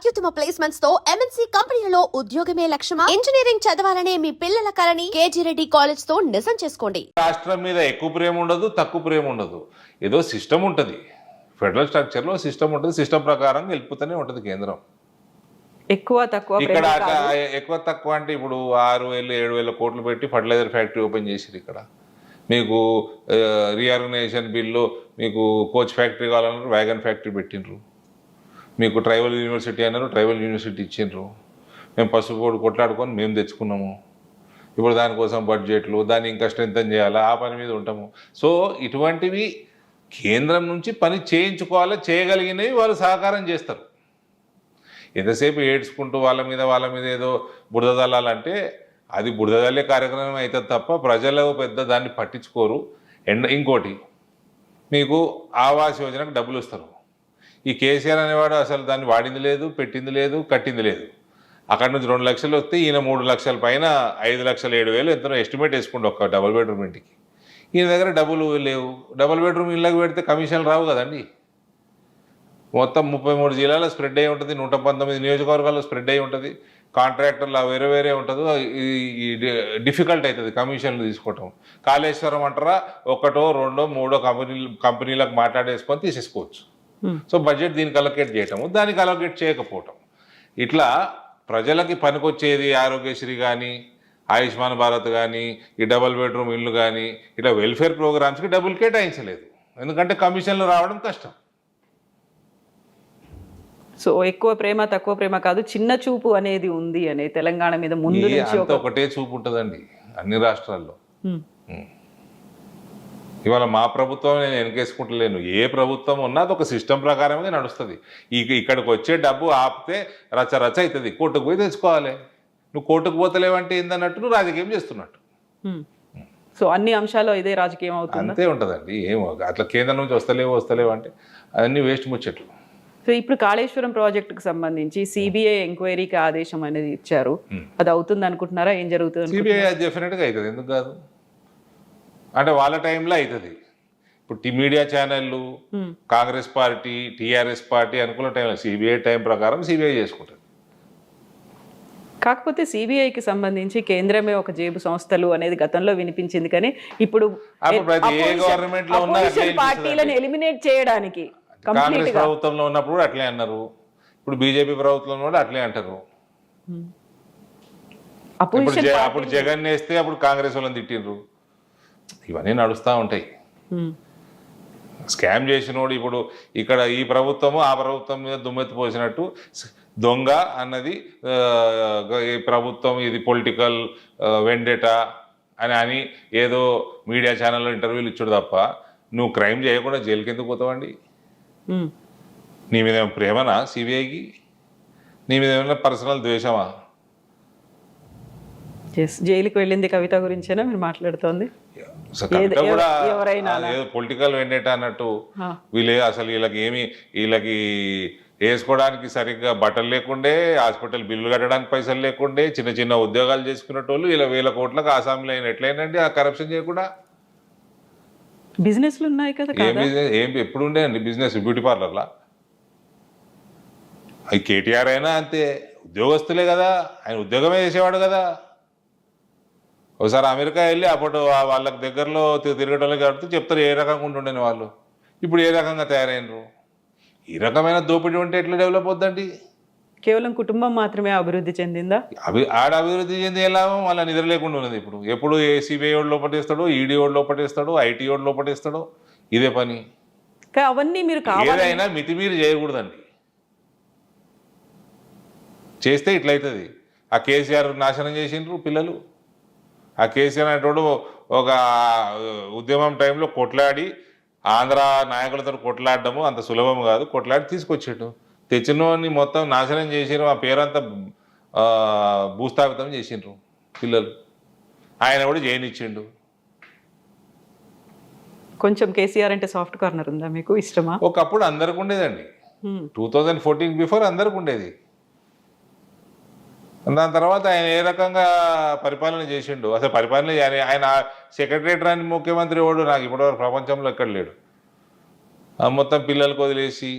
అత్యుత్తమ ప్లేస్మెంట్స్ తో ఎంఎన్సీ కంపెనీలలో ఉద్యోగమే లక్ష్యమా? ఇంజనీరింగ్ చదవాలనే మీ పిల్లల కలని కేజీ రెడ్డి కాలేజ్ తో నిజం చేసుకోండి. రాష్ట్రం మీద ఎక్కువ ప్రేమ ఉండదు, తక్కువ ప్రేమ ఉండదు. ఏదో సిస్టమ్ ఉంటుంది, ఫెడరల్ స్ట్రక్చర్లో సిస్టమ్ ఉంటుంది. సిస్టమ్ ప్రకారం వెళ్ళిపోతూనే ఉంటుంది కేంద్రం. ఎక్కువ తక్కువ ఇక్కడ ఎక్కువ తక్కువ అంటే ఇప్పుడు 6,000 7,000 కోట్లు పెట్టి ఫర్టిలైజర్ ఫ్యాక్టరీ ఓపెన్ చేసిరు. ఇక్కడ మీకు రీఆర్గనైజేషన్ బిల్లు, మీకు కోచ్ ఫ్యాక్టరీ కావాలన్నారు, వ్యాగన్ ఫ్యాక్టరీ పెట్టినరు. మీకు ట్రైబల్ యూనివర్సిటీ అన్నారు, ట్రైబల్ యూనివర్సిటీ ఇచ్చిండ్రు. మేము పసుపు కొట్లాడుకొని మేము తెచ్చుకున్నాము. ఇప్పుడు దానికోసం బడ్జెట్లు, దాన్ని ఇంకా స్ట్రెంథన్ చేయాలా, ఆ పని మీద ఉంటాము. సో ఇటువంటివి కేంద్రం నుంచి పని చేయించుకోవాలి, చేయగలిగినవి వాళ్ళు సహకారం చేస్తారు. ఎంతసేపు ఏడ్చుకుంటూ వాళ్ళ మీద ఏదో బురద చల్లాలంటే అది బురద చల్లే కార్యక్రమం అవుతుంది తప్ప ప్రజలు పెద్ద దాన్ని పట్టించుకోరు. ఇంకోటి, మీకు ఆవాస్ యోజనకు డబ్బులు ఇస్తారు. ఈ కేసీఆర్ అనేవాడు అసలు దాన్ని వాడింది లేదు, పెట్టింది లేదు, కట్టింది లేదు. అక్కడి నుంచి 2 లక్షలు వస్తే ఈయన 3 లక్షల పైన 5,07,000 ఎంతనో ఎస్టిమేట్ వేసుకుంటే ఒక డబుల్ బెడ్రూమ్ ఇంటికి. ఈయన దగ్గర డబ్బులు లేవు. డబుల్ బెడ్రూమ్ ఇళ్ళకి పెడితే కమిషన్లు రావు కదండి. మొత్తం 33 జిల్లాలో స్ప్రెడ్ అయ్యి ఉంటుంది, 119 నియోజకవర్గాల్లో స్ప్రెడ్ అయ్యి ఉంటుంది. కాంట్రాక్టర్లు వేరే ఉంటుంది. ఈ డిఫికల్ట్ అవుతుంది కమిషన్లు తీసుకోవటం. కాళేశ్వరం అంటారా, 1, 2, 3 కంపెనీలకు మాట్లాడేసుకొని తీసేసుకోవచ్చు. సో బడ్జెట్ దీనికి అలొకేట్ చేయటము, దానికి అలొకేట్ చేయకపోవటం, ఇట్లా ప్రజలకి పనికొచ్చేది ఆరోగ్యశ్రీ కానీ, ఆయుష్మాన్ భారత్ కానీ, ఈ డబుల్ బెడ్రూమ్ ఇల్లు కానీ, ఇట్లా వెల్ఫేర్ ప్రోగ్రామ్స్కి డబ్బులు కేటాయించలేదు. ఎందుకంటే కమిషన్లు రావడం కష్టం. సో ఎక్కువ ప్రేమ తక్కువ ప్రేమ కాదు, చిన్న చూపు అనేది ఉంది అనే తెలంగాణ మీద ముందు నుంచి ఒకటే చూపు ఉంటుందండి అన్ని రాష్ట్రాల్లో. ఇవాళ మా ప్రభుత్వం నేను వెనకేసుకుంటలేను. ఏ ప్రభుత్వం ఉన్నా అది ఒక సిస్టమ్ ప్రకారమే నడుస్తుంది. ఇక్కడికి వచ్చే డబ్బు ఆపితే రచ్చ అవుతుంది. కోర్టుకు పోయి తెచ్చుకోవాలి. నువ్వు కోర్టుకు పోతలేవంటే ఏందన్నట్టు నువ్వు రాజకీయం చేస్తున్నట్టు. సో అన్ని అంశాల్లో ఇదే రాజకీయం అవుతుంది, అంతే ఉంటుందండి. ఏమో అట్లా కేంద్రం నుంచి వస్తలేవు అంటే అవన్నీ వేస్ట్ ముచ్చట్లు. సో ఇప్పుడు కాళేశ్వరం ప్రాజెక్టుకు సంబంధించి సిబిఐ ఎంక్వైరీకి ఆదేశం అనేది ఇచ్చారు. అది అవుతుంది అనుకుంటున్నారా? ఏం జరుగుతుంది? సిబిఐ డెఫినెట్గా అవుతుంది, ఎందుకు కాదు? అంటే వాళ్ళ టైంలో అవుతుంది. ఇప్పుడు మీడియా ఛానళ్ళు, కాంగ్రెస్ పార్టీ, టీఆర్ఎస్ పార్టీ అనుకున్న టైంలో సిబిఐ టైం ప్రకారం సిబిఐ చేసుకుంటుంది. కాకపోతే సిబిఐకి సంబంధించి కేంద్రమే ఒక జేబు సంస్థలు అనేది గతంలో వినిపించింది, కానీ ఇప్పుడు పార్టీలను ఎలిమినేట్ చేయడానికి కాంగ్రెస్ ప్రభుత్వంలో ఉన్నప్పుడు కూడా అట్లే అన్నారు, ఇప్పుడు బీజేపీ ప్రభుత్వంలో కూడా అట్లే అంటారు. అప్పుడు జగన్ వేస్తే అప్పుడు కాంగ్రెస్ వాళ్ళని తిట్టిండ్రు. ఇవన్నీ నడుస్తూ ఉంటాయి. స్కామ్ చేసినోడు ఇప్పుడు ఇక్కడ ఈ ప్రభుత్వము ఆ ప్రభుత్వం మీద దుమ్మెత్తి పోసినట్టు దొంగ అన్నది ఈ ప్రభుత్వం, ఇది పొలిటికల్ వెండేటా అని ఏదో మీడియా ఛానల్లో ఇంటర్వ్యూలు ఇచ్చాడు తప్ప నువ్వు క్రైమ్ చేయకుండా జైలుకి ఎందుకు పోతావండి? నీ మీద ఏమైనా ప్రేమనా సిబిఐకి? నీ మీద ఏమైనా పర్సనల్ ద్వేషమా? జైలుకి వెళ్ళింది కవిత గురించేనా మీరు మాట్లాడుతోంది? పొలిటికల్ వెండేటా అన్నట్టు వీళ్ళు అసలు వీళ్ళకి వేసుకోవడానికి సరిగ్గా బట్టలు లేకుండే, హాస్పిటల్ బిల్లులు కట్టడానికి పైసలు లేకుండే, చిన్న ఉద్యోగాలు చేసుకునేటోళ్ళు ఇలా 1,000 కోట్లకు ఆసామిలో అయిన ఎట్లయినండి ఆ కరప్షన్ చేయకుండా? బిజినెస్లు ఉన్నాయి కదా. ఏం ఎప్పుడు ఉండే అండి బిజినెస్? బ్యూటీ పార్లర్లా? అవి కేటీఆర్ అయినా అంతే, ఉద్యోగస్తులే కదా, ఆయన ఉద్యోగమే చేసేవాడు కదా. ఒకసారి అమెరికా వెళ్ళి అప్పుడు వాళ్ళకి దగ్గరలో తిరగటోళ్ళకి కడితే చెప్తారు ఏ రకంగా ఉంటుండని వాళ్ళు. ఇప్పుడు ఏ రకంగా తయారైనరు? ఈ రకమైన దోపిడీ ఉంటే ఎట్లా డెవలప్ అవుద్దండి? కేవలం కుటుంబం మాత్రమే అభివృద్ధి చెందిందా? ఆడ అభివృద్ధి చెంది ఎలా మళ్ళీ నిద్ర లేకుండా ఉన్నది. ఇప్పుడు ఎప్పుడు సిబిఐ వాడు లోపటేస్తాడో, ఈడీ వాడు లోపటేస్తాడో, ఐటీ వాడు లోపటేస్తాడో, ఇదే పని. అవన్నీ మీరు ఏదైనా మితిమీరి చేయకూడదండి. చేస్తే ఇట్లయితుంది. ఆ కేసీఆర్ నాశనం చేసిండ్రు పిల్లలు. ఆ కేసీఆర్ అనేటోడు ఒక ఉద్యమం టైంలో కొట్లాడి ఆంధ్ర నాయకులతో కొట్లాడడము అంత సులభం కాదు. కొట్లాడి తీసుకొచ్చాడు. తెచ్చినోని మొత్తం నాశనం చేసిరు. ఆ పేరంతా భూస్థాపితం చేసిండ్రు పిల్లలు. ఆయన కూడా చేయనిచ్చిండు. కొంచెం కేసీఆర్ అంటే సాఫ్ట్ కార్నర్ ఉందా మీకు? ఇష్టమా? ఒకప్పుడు అందరికి ఉండేదండి. 2014 బిఫోర్ అందరికి ఉండేది. దాని తర్వాత ఆయన ఏ రకంగా పరిపాలన చేసిండు? అసలు పరిపాలన ఆయన సెక్రటరేట్ రాని ముఖ్యమంత్రి వాడు నాకు ఇప్పటివరకు ప్రపంచంలో ఎక్కడ లేడు. మొత్తం పిల్లలకు వదిలేసి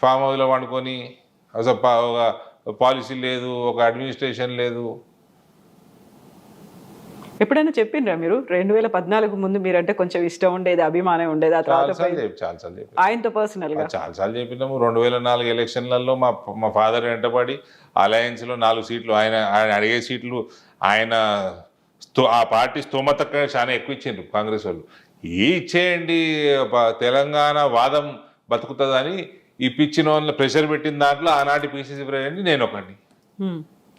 ఫామ్ హౌస్లో వండుకొని అసలు ఒక పాలసీ లేదు, ఒక అడ్మినిస్ట్రేషన్ లేదు. ఎప్పుడైనా చెప్పిండ్రా మీరు 2014 ముందు మీరంటే కొంచెం ఇష్టం ఉండేది, అభిమానం ఉండేది, ఆ తర్వాత చాలాసార్లు చెప్పి ఆయనతో పర్సనల్ గా చాలాసార్లు చెప్పినాము. 2004 ఎలక్షన్లలో మా ఫాదర్ వెంటబడి అలయన్స్లో 4 సీట్లు ఆయన అడిగే సీట్లు ఆయన ఆ పార్టీ స్తోమత చాలా ఎక్కువ ఇచ్చిండ్రు కాంగ్రెస్ వాళ్ళు. ఇచ్చేయండి తెలంగాణ వాదం బతుకుతుందని ఇప్పించిన వాళ్ళని ప్రెషర్ పెట్టిన దాంట్లో ఆనాటి పిసిసి ప్రెసిడెంట్ నేను ఒకటి.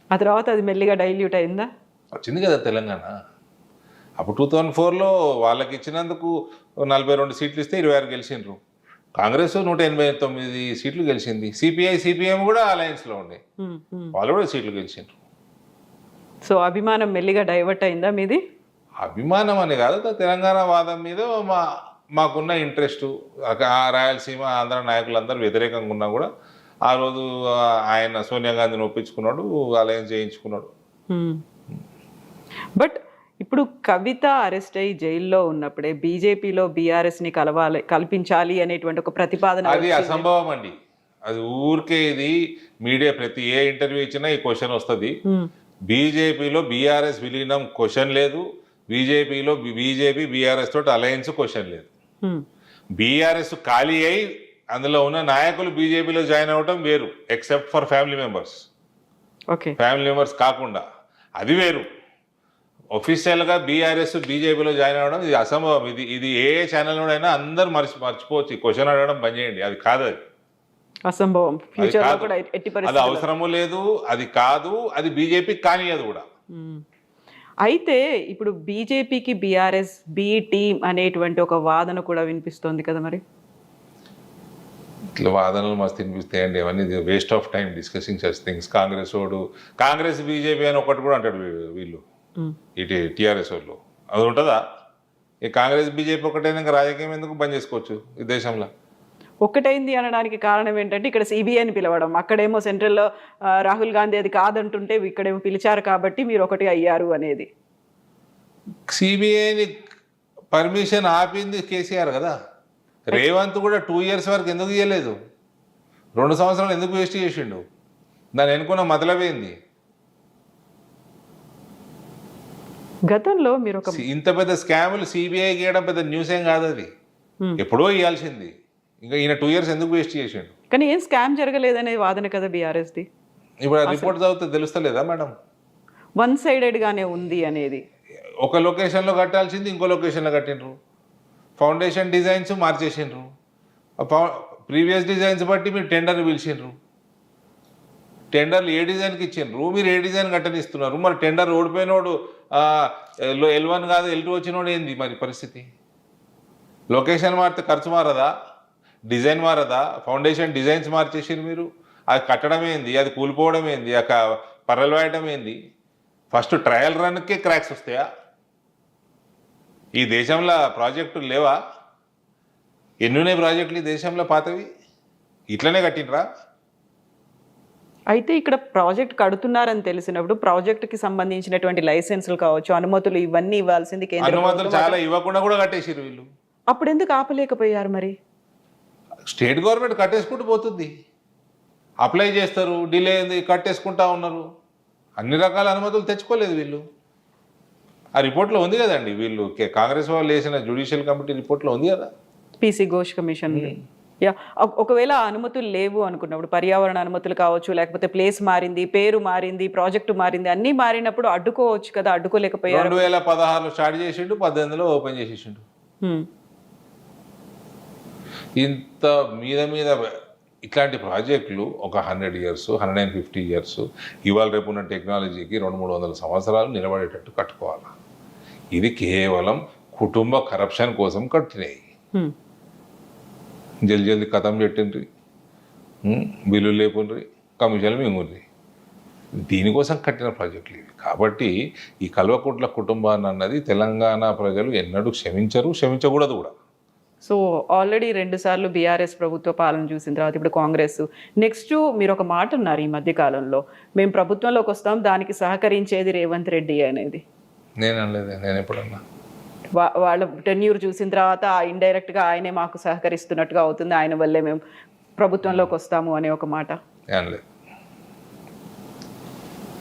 ఆ తర్వాత అది మెల్లిగా డైల్యూట్ అయిందా? వచ్చింది కదా తెలంగాణ. అప్పుడు 2004లో వాళ్ళకి ఇచ్చినందుకు 42 సీట్లు ఇస్తే 26 గెలిచిండ్రు. కాంగ్రెస్ 189 సీట్లు గెలిచింది. సిపిఎం కూడా అలయన్స్లో ఉండే, వాళ్ళు కూడా సీట్లు గెలిచిండ్రు. సో అభిమానం మెల్లిగా డైవర్ట్ అయిందా మీది? అభిమానం అని కాదు, తెలంగాణ వాదం మీద మాకున్న ఇంట్రెస్ట్. రాయలసీమ ఆంధ్ర నాయకులందరూ వ్యతిరేకంగా ఉన్నా కూడా ఆ రోజు ఆయన సోనియా గాంధీని ఒప్పించుకున్నాడు, అలయన్స్ చేయించుకున్నాడు. బట్ ఇప్పుడు కవిత అరెస్ట్ అయ్యి జైల్లో ఉన్నప్పుడే బీజేపీలో బీఆర్ఎస్ని కల్పించాలి అనేటువంటి ఒక ప్రతిపాదన అది అసంభవం అండి. అది ఊరికే ఇది మీడియా ప్రతి ఏ ఇంటర్వ్యూ ఇచ్చినా ఈ క్వశ్చన్ వస్తుంది. బీజేపీలో బీఆర్ఎస్ విలీనం క్వశ్చన్ లేదు, బీజేపీలో బీజేపీ బీఆర్ఎస్ తోటి అలయన్స్ క్వశ్చన్ లేదు. బీఆర్ఎస్ ఖాళీ అయి అందులో ఉన్న నాయకులు బీజేపీలో జాయిన్ అవ్వటం వేరు, except for family members. Okay, family members కాకుండా అది వేరు. ఒఫీషియల్గా బీఆర్ఎస్ బీజేపీలో జాయిన్ అవ్వడం ఇది అసంభవం. ఇది ఏ ఛానల్లోనైనా అందరూ మర్చిపోవచ్చు. ఈ క్వశ్చన్ అడగడం బంద్ చేయండి, అది కాదు, అది అసంభవం. అది అవసరము లేదు, అది కాదు, అది బీజేపీ కానియదు కూడా. అయితే ఇప్పుడు బీజేపీకి బీఆర్ఎస్ బి టీమ్ అనేటువంటి ఒక వాదన కూడా వినిపిస్తోంది కదా, మరి ఇట్లా వాదనలు మస్తు వినిపిస్తాయండి. అవన్నీ waste of time discussing such things. Congress BJP అని ఒకటి కూడా అంటాడు వీళ్ళు, ఇటు టీఆర్ఎస్ వాళ్ళు. అది ఉంటుందా? ఈ కాంగ్రెస్ బీజేపీ ఒకటైనా ఇంకా రాజకీయం ఎందుకు బంద్ చేసుకోవచ్చు ఈ దేశంలో? ఒక్కటైంది అనడానికి కారణం ఏంటంటే ఇక్కడ సిబిఐని పిలవడం, అక్కడేమో సెంట్రల్లో రాహుల్ గాంధీ అది కాదంటుంటే ఇక్కడేమో పిలిచారు కాబట్టి మీరు ఒకటి అయ్యారు అనేది. సిబిఐని పర్మిషన్ ఆపింది కేసీఆర్ కదా. రేవంత్ కూడా 2 years వరకు ఎందుకు ఇవ్వలేదు? 2 సంవత్సరాలు ఎందుకు వేస్ట్ చేసిండు? దాన్ని ఎన్నుకున్న మతలబేంది? గతంలో మీరు ఇంత పెద్ద స్కాములు సిబిఐకి ఇవ్వడం పెద్ద న్యూస్ ఏం కాదు, అది ఎప్పుడో ఇవ్వాల్సింది. ఇంకా ఈయన 2 years ఎందుకు వేస్ట్ చేసిండు? కానీ ఏం స్కామ్ జరగలేదనే వాదన కదా బీఆర్ఎస్ది. ఇప్పుడు ఆ రిపోర్ట్ చదివితే తెలుస్తలేదా మేడం? వన్ సైడెడ్గానే ఉంది అనేది. ఒక లొకేషన్లో కట్టాల్సింది ఇంకో లొకేషన్లో కట్టిండ్రు. ఫౌండేషన్ డిజైన్స్ మార్చేసిండ్రు. ప్రీవియస్ డిజైన్స్ బట్టి మీరు టెండర్ పిలిచిండ్రు. టెండర్లు ఏ డిజైన్కి ఇచ్చిండ్రు, మీరు ఏ డిజైన్ కట్టనిస్తున్నారు. మరి టెండర్ ఓడిపోయినోడు L1 కాదు L2 వచ్చినోడు ఏంది మరి పరిస్థితి? లొకేషన్ మారితే ఖర్చు మారదా? డిజైన్ మారదా? ఫౌండేషన్ డిజైన్స్ మార్చేసారు మీరు. అది కట్టడం ఏంది, అది కూలిపోవడం ఏంది, పర్రలు వేయడం ఏంది? ఫస్ట్ ట్రయల్ రన్కే క్రాక్స్ వస్తాయా? ఈ దేశంలో ప్రాజెక్టులు లేవా? ఎన్నునే ప్రాజెక్టులు ఈ దేశంలో పాతవి? ఇట్లనే కట్టినరా? అయితే ఇక్కడ ప్రాజెక్ట్ కడుతున్నారని తెలిసినప్పుడు ప్రాజెక్టుకి సంబంధించినటువంటి లైసెన్సులు కావచ్చు, అనుమతులు ఇవన్నీ ఇవ్వాల్సింది కేంద్ర అనుమతులు చాలా ఇవ్వకుండా కూడా కట్టేసారు వీళ్ళు. అప్పుడు ఎందుకు ఆపలేకపోయారు మరి? స్టేట్ గవర్నమెంట్ కట్టేసుకుంటూ పోతుంది, అప్లై చేస్తారు, డిలే అయింది, కట్టేసుకుంటా ఉన్నారు. అన్ని రకాల అనుమతులు తెచ్చుకోలేదు వీళ్ళు. ఆ రిపోర్ట్లో ఉంది కదండి, వీళ్ళు కాంగ్రెస్ వాళ్ళు వేసిన జ్యుడిషియల్ కమిటీ రిపోర్ట్లో ఉంది కదా, పీసీ ఘోష్ కమిషన్. యా, ఒకవేళ అనుమతులు లేవు అనుకున్నప్పుడు, పర్యావరణ అనుమతులు కావచ్చు, లేకపోతే ప్లేస్ మారింది, పేరు మారింది, ప్రాజెక్టు మారింది, అన్నీ మారినప్పుడు అడ్డుకోవచ్చు కదా, అడ్డుకోలేకపోయారు. 2016 స్టార్ట్ చేసిండు, 18లో ఓపెన్ చేసేసిండు. ఇంత మీద ఇట్లాంటి ప్రాజెక్టులు ఒక 100 years 150 years ఇవాళ రేపు ఉన్న టెక్నాలజీకి 200-300 సంవత్సరాలు నిలబడేటట్టు కట్టుకోవాలి. ఇది కేవలం కుటుంబ కరప్షన్ కోసం కట్టినాయి. జల్దీ కథం పెట్టిండ్రి, బిల్లులు లేకుండ్రి, కమిషన్లు మింగుండ్రి. దీనికోసం కట్టిన ప్రాజెక్టులు ఇవి. కాబట్టి ఈ కల్వకుంట్ల కుటుంబాన్ని అన్నది తెలంగాణ ప్రజలు ఎన్నడూ క్షమించకూడదు కూడా. సో ఆల్రెడీ 2 సార్లు బీఆర్ఎస్ ప్రభుత్వ పాలన చూసిన తర్వాత ఇప్పుడు కాంగ్రెస్. నెక్స్ట్ మీరు ఒక మాట అన్నారు ఈ మధ్య కాలంలో, మేము ప్రభుత్వంలోకి వస్తాం, దానికి సహకరించేది రేవంత్ రెడ్డి అనేది. నేను అనలేదు, నేను ఎప్పుడన్నా. వాళ్ళ టెన్యూర్ చూసిన తర్వాత ఇండైరెక్ట్గా ఆయనే మాకు సహకరిస్తున్నట్టుగా అవుతుంది, ఆయన వల్లే మేము ప్రభుత్వంలోకి వస్తాము అనే ఒక మాట అనలేదు.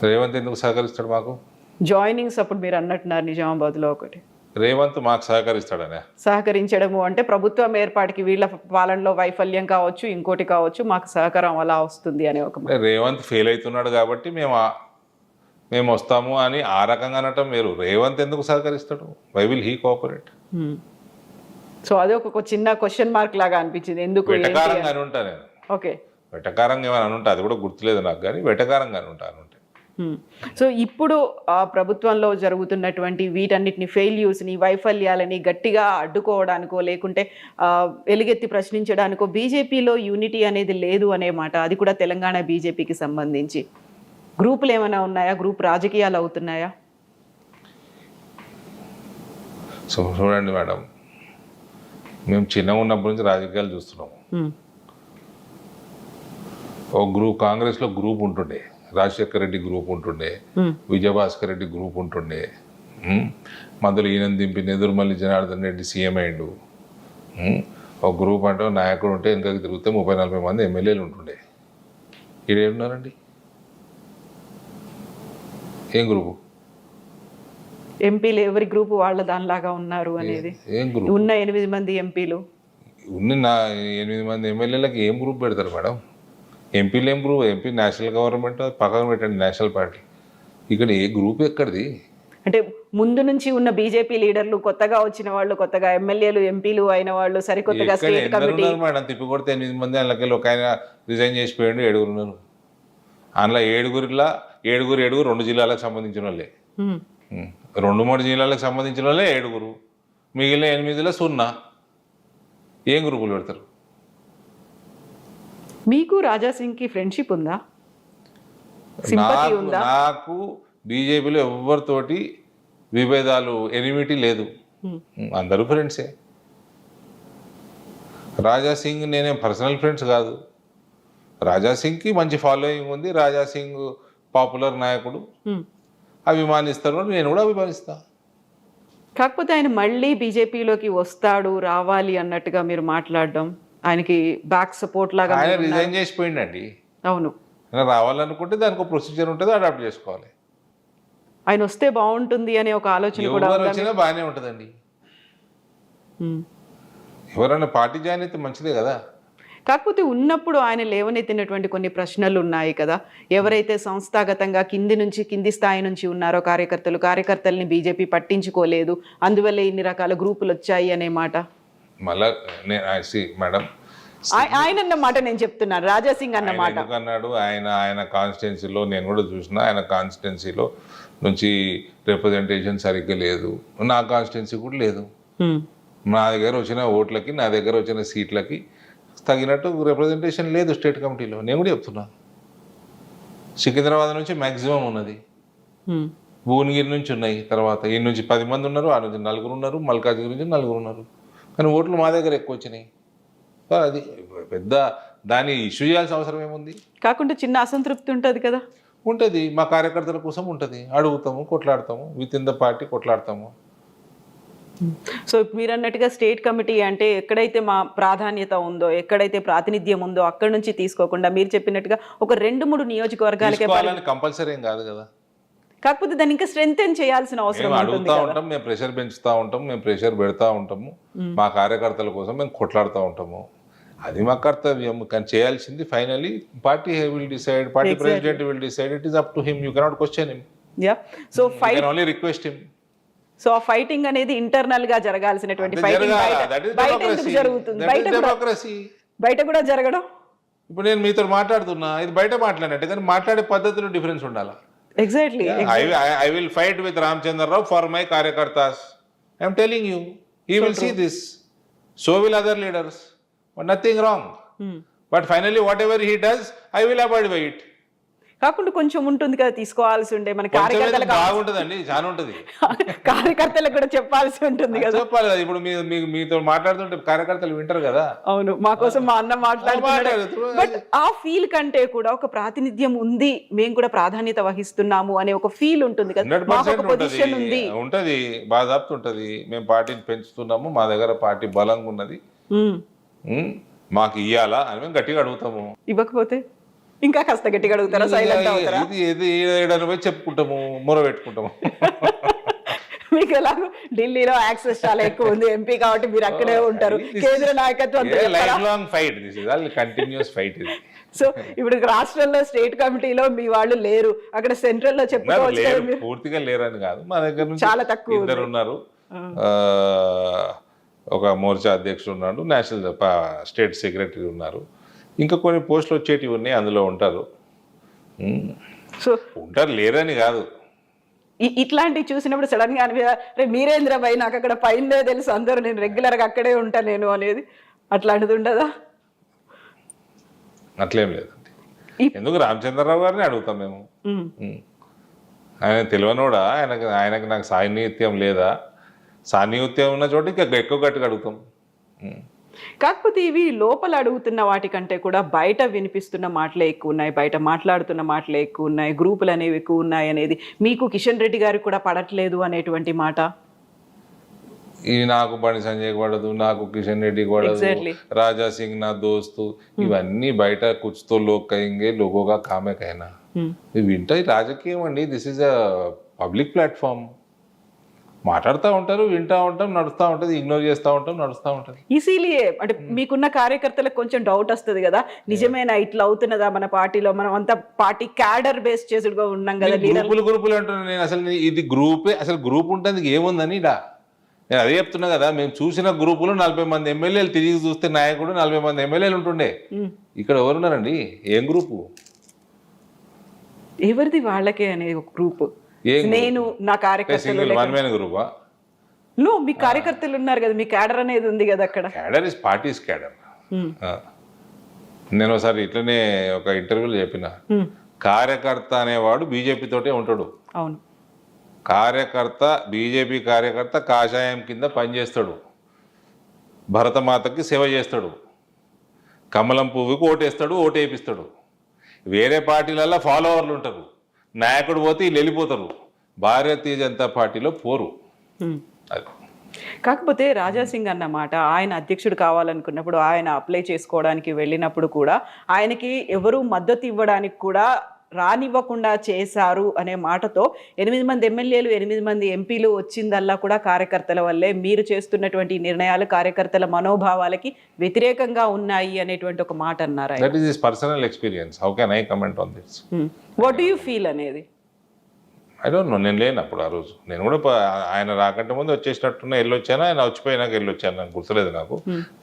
రేవంత్ ఎందుకు సహకరిస్తాడు మాకు? జాయినింగ్స్ అప్పుడు మీరు అన్నట్టున్నారు నిజామాబాద్లో ఒకటి రేవంత్ మాకు సహకరిస్తాడనే? సహకరించడము అంటే ప్రభుత్వం ఏర్పాటుకి వీళ్ళ పాలనలో వైఫల్యం కావచ్చు, ఇంకోటి కావచ్చు, మాకు సహకారం అలా వస్తుంది అనే ఒక అంటే రేవంత్ ఫెయిల్ అవుతున్నాడు కాబట్టి మేము వస్తాము అని ఆ రకంగా అనటం వేరు. రేవంత్ ఎందుకు సహకరిస్తాడు? Why will he cooperate? So అదే ఒక చిన్న క్వశ్చన్ మార్క్ లాగా అనిపించింది. ఎందుకు వెటకారంగా అని ఉంటా నేను. ఓకే, వెటకారంగా ఏమైనా అనుంటా, అది కూడా గుర్తులేదు నాకు, కానీ వెటకారంగా అని ఉంటాను. సో ఇప్పుడు ఆ ప్రభుత్వంలో జరుగుతున్నటువంటి వీటన్నిటిని ఫెయిల్యూర్స్ని, వైఫల్యాలని గట్టిగా అడ్డుకోవడానికో లేకుంటే ఎలుగెత్తి ప్రశ్నించడానికో బీజేపీలో యూనిటీ అనేది లేదు అనే మాట. అది కూడా తెలంగాణ బీజేపీకి సంబంధించి గ్రూపులు ఏమైనా ఉన్నాయా? గ్రూప్ రాజకీయాలు అవుతున్నాయా? సో చూడండి మేడం, మేము చిన్నగా ఉన్నప్పటి నుంచి రాజకీయాలు చూస్తున్నాము. ఓ గ్రూప్, కాంగ్రెస్లో గ్రూప్ ఉంటుండే, రాజశేఖర రెడ్డి గ్రూప్ ఉంటుండే, విజయభాస్కర్ రెడ్డి గ్రూప్ ఉంటుండే, మధ్యలో ఈయన దింపి నెదురుమల్లి జనార్దన్ రెడ్డి సీఎం అయ్యిండు. ఒక గ్రూప్ అంటే నాయకుడు ఉంటే వెనకకి తిరిగితే 30-40 మంది ఎమ్మెల్యేలు ఉంటుండే. ఈడేడున్నారండి? ఏం గ్రూపు? ఎంపీలు ఎవరి గ్రూపు వాళ్ళ దానిలాగా ఉన్నారు అనేది. ఏం గ్రూప్? ఉన్న 8 మంది ఎంపీలు, ఉన్న 8 మంది ఎమ్మెల్యేలకు ఏం గ్రూప్ పెడతారు మేడం? ఎంపీలు ఏం గ్రూప్? ఎంపీ నేషనల్ గవర్నమెంట్, పక్కన పెట్టండి నేషనల్ పార్టీ. ఇక్కడ ఏ గ్రూప్ ఎక్కడిది? అంటే ముందు నుంచి ఉన్న బీజేపీ లీడర్లు, కొత్తగా వచ్చిన వాళ్ళు, కొత్తగా ఎమ్మెల్యేలు ఎంపీలు అయిన వాళ్ళు, సరికొత్తగా స్టేట్ కమిటీ మేడం తిప్పి కొడితే 8 మంది, అందులోకి ఒక ఆయన రిజైన్ చేసిపోయాడు, 7 ఉన్నారు. అందులో 7 2 జిల్లాలకు సంబంధించిన వాళ్ళే, 2-3 జిల్లాలకు సంబంధించిన వాళ్ళే 7. మిగిలిన 8లో 0. ఏం గ్రూపులు పెడతారు? మీకు రాజాసింగ్కి ఫ్రెండ్షిప్ ఉందా? సింపతి ఉందా? నాకు బీజేపీలో ఎవరితోటి విభేదాలు, ఎనిమిటీ లేదు, అందరూ ఫ్రెండ్సే. రాజాసింగ్ నేనేం పర్సనల్ ఫ్రెండ్స్ కాదు. రాజాసింగ్కి మంచి ఫాలోయింగ్ ఉంది, రాజాసింగ్ పాపులర్ నాయకుడు, అభిమానిస్తారు, నేను కూడా అభిమానిస్తా. కాకపోతే ఆయన మళ్ళీ బీజేపీలోకి వస్తాడు, రావాలి అన్నట్టుగా మీరు మాట్లాడడం, ఆయనకి బ్యాక్ సపోర్ట్ లాగా ఆయన రిజైన్ చేసిపోయిండండి. అవును, రావాలనుకుంటే దానికి ఒక ప్రొసీజర్ ఉంటుంది, అడాప్ట్ చేసుకోవాలి. ఆయన వస్తే బాగుంటుంది అనే ఒక ఆలోచన కూడా ఎవరు వచ్చినా బాగానే ఉంటుందండి. ఎవరైనా పార్టీ జాయిన్ అయితే మంచిదే కదా. కాకపోతే ఉన్నప్పుడు ఆయన లేవనెత్తినటువంటి కొన్ని ప్రశ్నలు ఉన్నాయి కదా. ఎవరైతే సంస్థాగతంగా కింది స్థాయి నుంచి ఉన్నారో కార్యకర్తల్ని బీజేపీ పట్టించుకోలేదు, అందువల్ల ఇన్ని రకాల గ్రూపులు వచ్చాయి అనే మాట. మళ్ళా మేడం ఆయన అన్న మాట నేను చెప్తున్నాను, రాజాసింగ్ అన్న మాట అన్నాడు. ఆయన కాన్స్టిట్యున్సీలో నేను కూడా చూసిన, ఆయన కాన్స్టిట్యున్సీలో నుంచి రిప్రజెంటేషన్ సరిగ్గా లేదు, నా కాన్స్టిట్యున్సీ కూడా లేదు. నా దగ్గర వచ్చిన ఓట్లకి, నా దగ్గర వచ్చిన సీట్లకి తగినట్టు రిప్రజెంటేషన్ లేదు స్టేట్ కమిటీలో. నేను కూడా చెప్తున్నా, సికింద్రాబాద్ నుంచి మ్యాక్సిమం ఉన్నది, భువనగిరి నుంచి ఉన్నాయి, తర్వాత ఈ నుంచి 10 మంది ఉన్నారు, ఆ నుంచి 4 ఉన్నారు, మల్కాజ్గిరి నుంచి 4 ఉన్నారు, కానీ ఓట్లు మా దగ్గర ఎక్కువ వచ్చినాయి. అది పెద్ద దాన్ని ఇష్యూ చేయాల్సిన అవసరం ఏముంది? కాకుండా చిన్న అసంతృప్తి ఉంటుంది కదా. ఉంటుంది, మా కార్యకర్తల కోసం ఉంటుంది, అడుగుతాము, కొట్లాడతాము, విత్ ఇన్ ద పార్టీ కొట్లాడతాము. సో మీరు అన్నట్టుగా స్టేట్ కమిటీ అంటే ఎక్కడైతే మా ప్రాధాన్యత ఉందో, ఎక్కడైతే ప్రాతినిధ్యం ఉందో అక్కడ నుంచి తీసుకోకుండా మీరు చెప్పినట్టుగా ఒక 2-3 నియోజకవర్గాలకే కంపల్సరీ ఏం కాదు కదా. కాకపోతే దాన్ని ఇంకా స్ట్రెంథెన్ చేయాల్సిన అవసరం అడుగుతూ ఉంటాం, మేము ప్రెషర్ పెంచుతూ ఉంటాం, మేము ప్రెషర్ పెడతా ఉంటాము, మా కార్యకర్తల కోసం మేము కొట్లాడుతూ ఉంటాము. అది మా కర్తవ్యం. కానీ చేయాల్సింది finally party will decide, party president will decide, it is up to him, you cannot question him, so fight only request him. So ఆ ఫైటింగ్ అనేది ఇంటర్నల్ గా జరగాల్సినటువంటి ఫైటింగ్ బయట ఎందుకు జరుగుతుంది? బయట కూడా జరగడం. ఇప్పుడు నేను మీతో మాట్లాడుతున్నా, ఇది బయట మాట్లాడినట్టు, కానీ మాట్లాడే పద్ధతిలో డిఫరెన్స్ ఉండాలి. Exactly. I will fight with Ramchandra Rao for my karyakartas. I am telling you, he will see this. So will other leaders. But nothing wrong. But finally, whatever he does, I will abide by it. కాకుండా కొంచెం ఉంటుంది కదా, తీసుకోవాల్సి ఉండే మన కార్యకర్తలకు బాగుంటుందండి, చాలా ఉంటుంది. కార్యకర్తలకు కూడా చెప్పాల్సి ఉంటుంది కదా. చెప్పాలి కదా. ఇప్పుడు మీతో మాట్లాడుతుంటే కార్యకర్తలు వింటారు కదా. అవును, మా కోసం మా అన్న మాట్లాడుతున్నాడు. బట్ ఆ ఫీల్ కంటే కూడా ఒక ప్రాతినిధ్యం ఉంది, మేము కూడా ప్రాధాన్యత వహిస్తున్నాము అనే ఒక ఫీల్ ఉంటుంది కదా. 100% ఉంటుంది, బాధాప్తు ఉంటుంది. మేము పార్టీని పెంచుతున్నాము, మా దగ్గర పార్టీ బలంగా ఉన్నది, మాకు ఇయ్యాలా అని మేము గట్టిగా అడుగుతాము. ఇవ్వకపోతే ఇంకా కాస్త గట్టిగా అడుగుతారా, సైలెంట్ అవుతారా? ఇది ఏది ఏడాది పోయి చెప్పుకుంటాము, మొర పెట్టుకుంటాము. మీకు ఎలాగో ఢిల్లీలో యాక్సెస్ చాలా ఎక్కువ ఉంది, ఎంపీ కాబట్టి మీరు అక్కడే ఉంటారు, కేంద్ర నాయకత్వం. Life long fight, this is all continuous fight ఇది. సో ఇప్పుడు రాష్ట్రంలో స్టేట్ కమిటీలో మీ వాళ్ళు లేరు, అక్కడ సెంట్రల్ లో చెప్పుకోవచ్చు కదా మీరు. పూర్తిగా లేరని కాదు, మా దగ్గర నుంచి చాలా తక్కువ ఇద్దరు ఉన్నారు. ఒక మోర్చా అధ్యక్షుడు ఉన్నాడు, నేషనల్ స్టేట్ సెక్రటరీ ఉన్నారు, ఇంకా కొన్ని పోస్టులు వచ్చేటివి ఉన్నాయి, అందులో ఉంటారు. సో ఉంటారు, లేరని కాదు. ఇట్లాంటివి చూసినప్పుడు సడన్ గా అనిపి మీరేంద్ర భయ్ నాకు అక్కడ పైన తెలుసు, అందరూ నేను రెగ్యులర్ గా అక్కడే ఉంటా నేను అనేది, అట్లాంటిది ఉండదా? అట్లేం లేదండి. ఎందుకు రామచంద్రరావు గారిని అడుగుతాం మేము. ఆయన తెలియనోడా, ఆయనకు నాకు సాన్నిహిత్యం లేదా? సాన్నిహిత్యం ఉన్న చోట ఇంకా ఎక్కువ గట్టిగా అడుగుతాం. కాకపోతే ఇవి లోపల అడుగుతున్న వాటికంటే కూడా బయట వినిపిస్తున్న మాటలే ఎక్కువ ఉన్నాయి, బయట మాట్లాడుతున్న మాటలే ఎక్కువ ఉన్నాయి, గ్రూపులు అనేవి ఎక్కువ ఉన్నాయి అనేది మీకు కిషన్ రెడ్డి గారికి కూడా పడట్లేదు అనేటువంటి మాట. ఈ నాకు బండి సంజయ్ పడదు, నాకు కిషన్ రెడ్డి పడదు, రాజా సింగ్ నా దోస్తు, ఇవన్నీ బయట కుచ్తో లోక్ కయింగే లోగోగా కామే కైనా వింటాయి. రాజకీయం అండి, this is a public platform. మాట్లాడుతూ ఉంటారు, వింటూ ఉంటాం, నడుస్తూ ఉంటుంది, ఇగ్నోర్ చేస్తూ ఉంటాం, నడుస్తూ ఉంటుంది. ఈజీలీయే అంటే మీకున్న కార్యకర్తలకు కొంచెం డౌట్ వస్తుంది కదా, నిజమేనా ఇట్లా అవుతున్నదా మన పార్టీలో, మనం అంతా పార్టీ క్యాడర్ బేస్ చేసుడుగా ఉన్నాం కదా. గ్రూపులు అంటున్నాను నేను, అసలు ఇది గ్రూపే, అసలు గ్రూప్ ఉంటుంది ఏముందని ఇడా నేను అదే చెప్తున్నా కదా. మేము చూసిన గ్రూపులు 40 మంది ఎమ్మెల్యేలు, తిరిగి చూస్తే నాయకుడు 40 మంది ఎమ్మెల్యేలు ఉంటుండే. ఇక్కడ ఎవరున్నారండి? ఏం గ్రూపు? ఎవరిది వాళ్ళకే అనే ఒక గ్రూప్. నేను నా కార్యకర్తలు గ్రూపా? నో, మీ కార్యకర్తలు ఉన్నారు కదా, మీ క్యాడర్ అనేది ఉంది కదా అక్కడ. Cadre is parties cadre. నేను ఒకసారి ఇట్లనే ఒక ఇంటర్వ్యూలో చెప్పిన, కార్యకర్త అనేవాడు బీజేపీ తోటే ఉంటాడు. అవును, కార్యకర్త బీజేపీ కార్యకర్త కాషాయం కింద పనిచేస్తాడు, భరతమాతకి సేవ చేస్తాడు, కమలం పువ్వుకి ఓటేస్తాడు, ఓటేపిస్తాడు. వేరే పార్టీలలో ఫాలోవర్లు ఉంటారు, నాయకుడు పోతే వీళ్ళు వెళ్ళిపోతారు, భారతీయ జనతా పార్టీలో పోరు. అది కాకపోతే రాజాసింగ్ అన్నమాట, ఆయన అధ్యక్షుడు కావాలనుకున్నప్పుడు, ఆయన అప్లై చేసుకోవడానికి వెళ్ళినప్పుడు కూడా ఆయనకి ఎవరు మద్దతు ఇవ్వడానికి కూడా రానివ్వకుండా చేశారు అనే మాటతో 8 మంది ఎమ్మెల్యేలు 8 మంది ఎంపీలు వచ్చిందల్లా కూడా కార్యకర్తల వల్లే, మీరు చేస్తున్నటువంటి నిర్ణయాలు కార్యకర్తల మనోభావాలకి వ్యతిరేకంగా ఉన్నాయి అనేటువంటి ఒక మాట అన్నారు. That is his personal experience. How can I comment on this? What do you feel అనేది? ఐ డోంట్ నో, నేను లేను అప్పుడు. ఆ రోజు నేను కూడా ఆయన రాకంటే ముందు వచ్చేసినట్టున్నా, వెళ్ళొచ్చాను, ఆయన వచ్చిపోయినాక వెళ్ళొచ్చాను, నాకు గుర్తులేదు నాకు.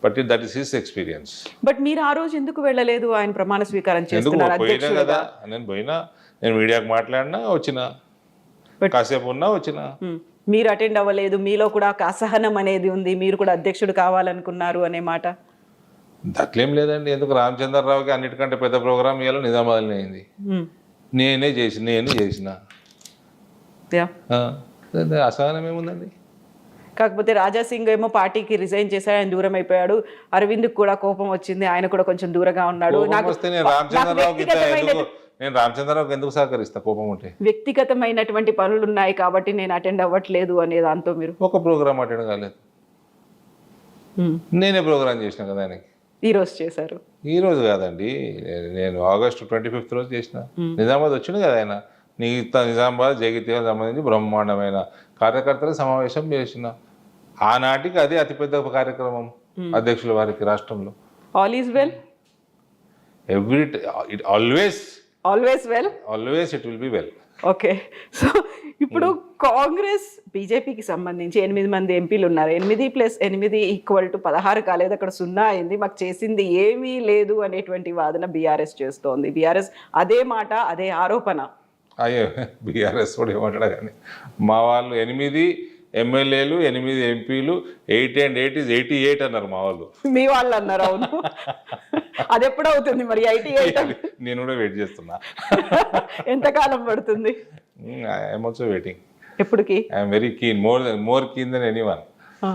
But that is his experience. But మీరు ఆ రోజు ఎందుకు వెళ్ళలేదు? ఆయన ప్రమాణ స్వీకారం చేస్తున్నారు పోయినా కదా, నేను పోయినా, నేను మీడియాకు మాట్లాడినా, వచ్చిన కాసేపు ఉన్నా, వచ్చిన. మీరు అటెండ్ అవ్వలేదు, మీలో కూడా ఒక అసహనం అనేది ఉంది, మీరు కూడా అధ్యక్షుడు కావాలనుకున్నారు అనే మాట. అట్లేం లేదండి. ఎందుకు రామచంద్రరావుకి అన్నిటికంటే పెద్ద ప్రోగ్రామ్ ఇవాళ నిజామాబాద్లో అయింది, నేను చేసిన అసహనం ఏముందండి. కాకపోతే రాజాసింగ్ ఏమో పార్టీకి రిజైన్ చేశాడు, ఆయన దూరం అయిపోయాడు. అరవింద్ కూడా కోపం వచ్చింది, ఆయన కూడా కొంచెం దూరంగా ఉన్నాడు. నేను రామచంద్రరావుకి ఎందుకు సహకరిస్తా కోపం ఉంటే? వ్యక్తిగతమైనటువంటి పనులు ఉన్నాయి కాబట్టి నేను అటెండ్ అవ్వట్లేదు అనే దాంతో మీరు ఒక ప్రోగ్రామ్ అటెండ్ కాలేదు. నేనే ప్రోగ్రామ్ చేసిన కదా ఆయనకి. ఈ రోజు చేశారు? ఈ రోజు కాదండి, నేను ఆగస్టు 25 రోజు చేసిన. నిజామాబాద్ వచ్చింది కదా ఆయన, నిజామాబాద్ జగిత్యాలకు సంబంధించి బ్రహ్మాండమైన కార్యకర్తల సమావేశం చేసిన. ఆనాటికి అదే అతిపెద్ద కార్యక్రమం అధ్యక్షుల వారికి రాష్ట్రంలో. All is well, always it will be well. Okay. So ఇప్పుడు కాంగ్రెస్ బీజేపీకి సంబంధించి 8 మంది ఎంపీలు ఉన్నారు. 8 + 8 = 16 కాలేదు, అక్కడ 0 అయింది. మాకు చేసింది ఏమీ లేదు అనేటువంటి వాదన బీఆర్ఎస్ చేస్తోంది. బీఆర్ఎస్ అదే మాట, అదే ఆరోపణ. అయ్యో, బీఆర్ఎస్ కూడా ఏమంటాడు కానీ, మా వాళ్ళు 8 ఎమ్మెల్యేలు 8 ఎంపీలు 8 and 8 is 88 అన్నారు మా వాళ్ళు. మీ వాళ్ళు అన్నారు? అవును. అది ఎప్పుడు అవుతుంది మరి 88? నేను కూడా వెయిట్ చేస్తున్నా. ఎంతకాలం పడుతుంది? I'm also waiting. ఎప్పటికి? I'm very keen, more keen than anyone.